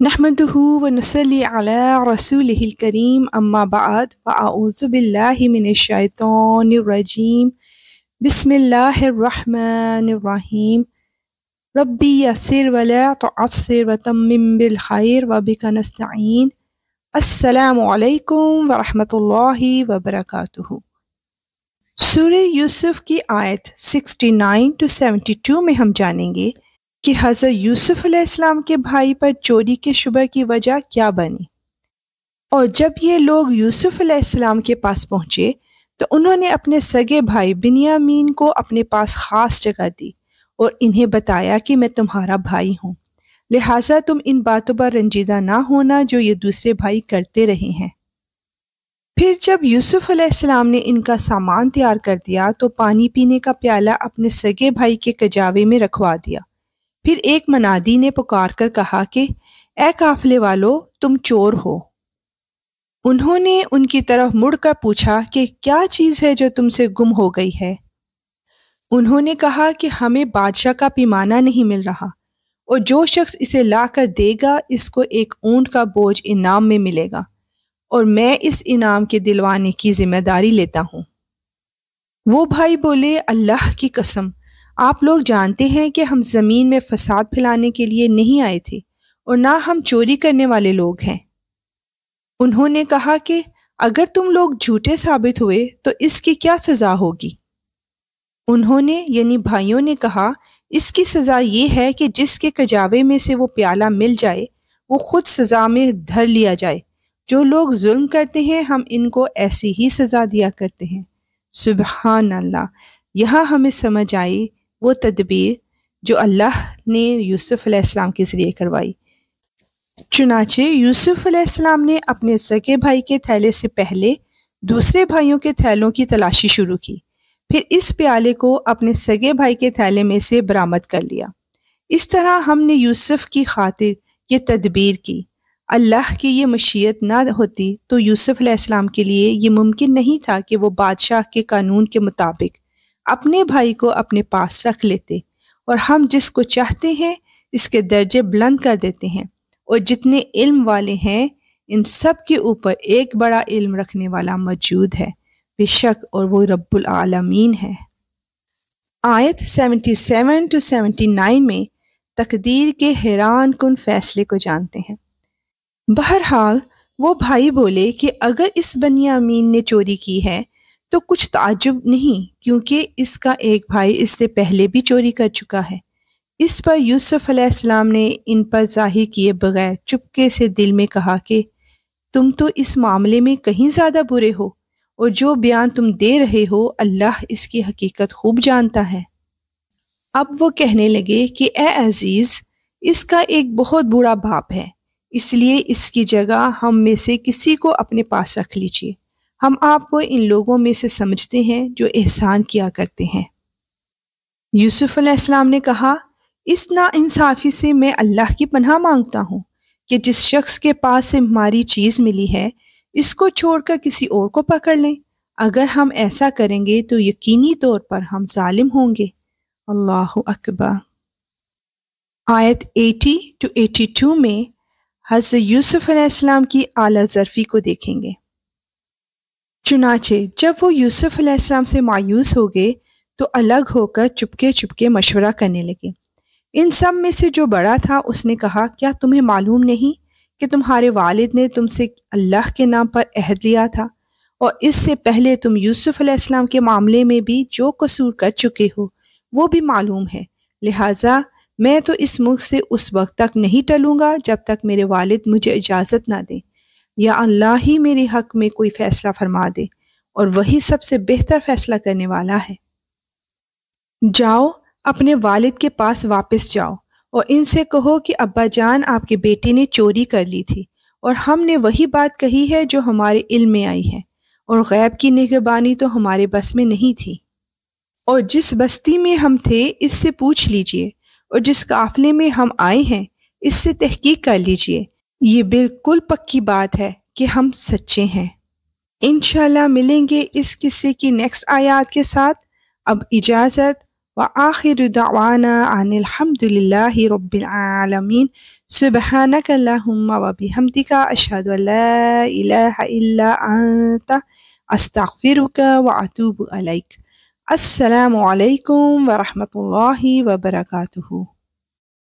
نحمدہ ونصلی علی رسولہ الکریم اما بعد فاعوذ باللہ من الشیطان الرجیم بسم اللہ الرحمن الرحیم ربی یسر ولا تعسر وتمم بالخیر وبک نستعین السلام علیکم ورحمۃ اللہ وبرکاتہ۔ سورہ یوسف کی آیت 69 to 72 میں ہم جانیں گے کہ حضرت یوسف علیہ السلام کے بھائی پر چوری کے شبہ کی وجہ کیا بنی، اور جب یہ لوگ یوسف علیہ السلام کے پاس پہنچے تو انہوں نے اپنے سگے بھائی بنیامین کو اپنے پاس خاص جگہ دی اور انہیں بتایا کہ میں تمہارا بھائی ہوں، لہٰذا تم ان باتوں پر رنجیدہ نہ ہونا جو یہ دوسرے بھائی کرتے رہے ہیں۔ پھر جب یوسف علیہ السلام نے ان کا سامان تیار کر دیا تو پانی پینے کا پیالہ اپنے سگے بھائی کے کجاوے میں رکھوا دیا۔ پھر ایک منادی نے پکار کر کہا کہ اے قافلے والو، تم چور ہو۔ انہوں نے ان کی طرف مڑ کر پوچھا کہ کیا چیز ہے جو تم سے گم ہو گئی ہے؟ انہوں نے کہا کہ ہمیں بادشاہ کا پیمانہ نہیں مل رہا، اور جو شخص اسے لا کر دے گا اس کو ایک اونٹ کا بوجھ انعام میں ملے گا، اور میں اس انعام کے دلوانے کی ذمہ داری لیتا ہوں۔ وہ بھائی بولے، اللہ کی قسم، آپ لوگ جانتے ہیں کہ ہم زمین میں فساد پھیلانے کے لیے نہیں آئے تھے، اور نہ ہم چوری کرنے والے لوگ ہیں۔ انہوں نے کہا کہ اگر تم لوگ جھوٹے ثابت ہوئے تو اس کی کیا سزا ہوگی؟ انہوں نے یعنی بھائیوں نے کہا، اس کی سزا یہ ہے کہ جس کے کجاوے میں سے وہ پیالہ مل جائے وہ خود سزا میں دھر لیا جائے۔ جو لوگ ظلم کرتے ہیں ہم ان کو ایسی ہی سزا دیا کرتے ہیں۔ سبحان اللہ۔ یہاں ہمیں سمجھ آئی وہ تدبیر جو اللہ نے یوسف علیہ السلام کے ذریعے کروائی۔ چنانچہ یوسف علیہ السلام نے اپنے سگے بھائی کے تھیلے سے پہلے دوسرے بھائیوں کے تھیلوں کی تلاشی شروع کی، پھر اس پیالے کو اپنے سگے بھائی کے تھیلے میں سے برآمد کر لیا۔ اس طرح ہم نے یوسف کی خاطر یہ تدبیر کی۔ اللہ کی یہ مشیت نہ ہوتی تو یوسف علیہ السلام کے لیے یہ ممکن نہیں تھا کہ وہ بادشاہ کے قانون کے مطابق اپنے بھائی کو اپنے پاس رکھ لیتے، اور ہم جس کو چاہتے ہیں اس کے درجے بلند کر دیتے ہیں، اور جتنے علم والے ہیں ان سب کے اوپر ایک بڑا علم رکھنے والا موجود ہے، بے شک اور وہ رب العالمین ہے۔ آیت 77 to 79 میں تقدیر کے حیران کن فیصلے کو جانتے ہیں۔ بہرحال وہ بھائی بولے کہ اگر اس بنیامین نے چوری کی ہے تو کچھ تعجب نہیں، کیونکہ اس کا ایک بھائی اس سے پہلے بھی چوری کر چکا ہے۔ اس پر یوسف علیہ السلام نے ان پر ظاہر کیے بغیر چپکے سے دل میں کہا کہ تم تو اس معاملے میں کہیں زیادہ برے ہو، اور جو بیان تم دے رہے ہو اللہ اس کی حقیقت خوب جانتا ہے۔ اب وہ کہنے لگے کہ اے عزیز، اس کا ایک بہت برا باپ ہے، اس لیے اس کی جگہ ہم میں سے کسی کو اپنے پاس رکھ لیجیے، ہم آپ کو ان لوگوں میں سے سمجھتے ہیں جو احسان کیا کرتے ہیں۔ یوسف علیہ السلام نے کہا، اس ناانصافی سے میں اللہ کی پناہ مانگتا ہوں کہ جس شخص کے پاس سے ہماری چیز ملی ہے اس کو چھوڑ کر کسی اور کو پکڑ لیں۔ اگر ہم ایسا کریں گے تو یقینی طور پر ہم ظالم ہوں گے۔ اللہ اکبر۔ آیت 80 to 82 میں حضرت یوسف علیہ السلام کی اعلیٰ ظرفی کو دیکھیں گے۔ چنانچہ جب وہ یوسف علیہ السلام سے مایوس ہو گئے تو الگ ہو کر چپکے چپکے مشورہ کرنے لگے۔ ان سب میں سے جو بڑا تھا اس نے کہا، کیا تمہیں معلوم نہیں کہ تمہارے والد نے تم سے اللہ کے نام پر عہد لیا تھا، اور اس سے پہلے تم یوسف علیہ السلام کے معاملے میں بھی جو قصور کر چکے ہو وہ بھی معلوم ہے، لہٰذا میں تو اس ملک سے اس وقت تک نہیں ٹلوں گا جب تک میرے والد مجھے اجازت نہ دیں، یا اللہ ہی میرے حق میں کوئی فیصلہ فرما دے، اور وہی سب سے بہتر فیصلہ کرنے والا ہے۔ جاؤ، اپنے والد کے پاس واپس جاؤ اور ان سے کہو کہ ابا جان آپ کے بیٹے نے چوری کر لی تھی، اور ہم نے وہی بات کہی ہے جو ہمارے علم میں آئی ہے، اور غیب کی نگہبانی تو ہمارے بس میں نہیں تھی، اور جس بستی میں ہم تھے اس سے پوچھ لیجئے، اور جس قافلے میں ہم آئے ہیں اس سے تحقیق کر لیجئے، یہ بالکل پکی بات ہے کہ ہم سچے ہیں۔ انشاءاللہ ملیں گے اس قصے کی نیکسٹ آیات کے ساتھ۔ اب اجازت، وآخر دعوانا أن الحمد لله رب العالمين. سبحانك اللهم وبحمدك أشهد أن لا إله إلا أنت أستغفرك وأتوب إليك. السلام علیکم ورحمۃ اللہ وبرکاتہ.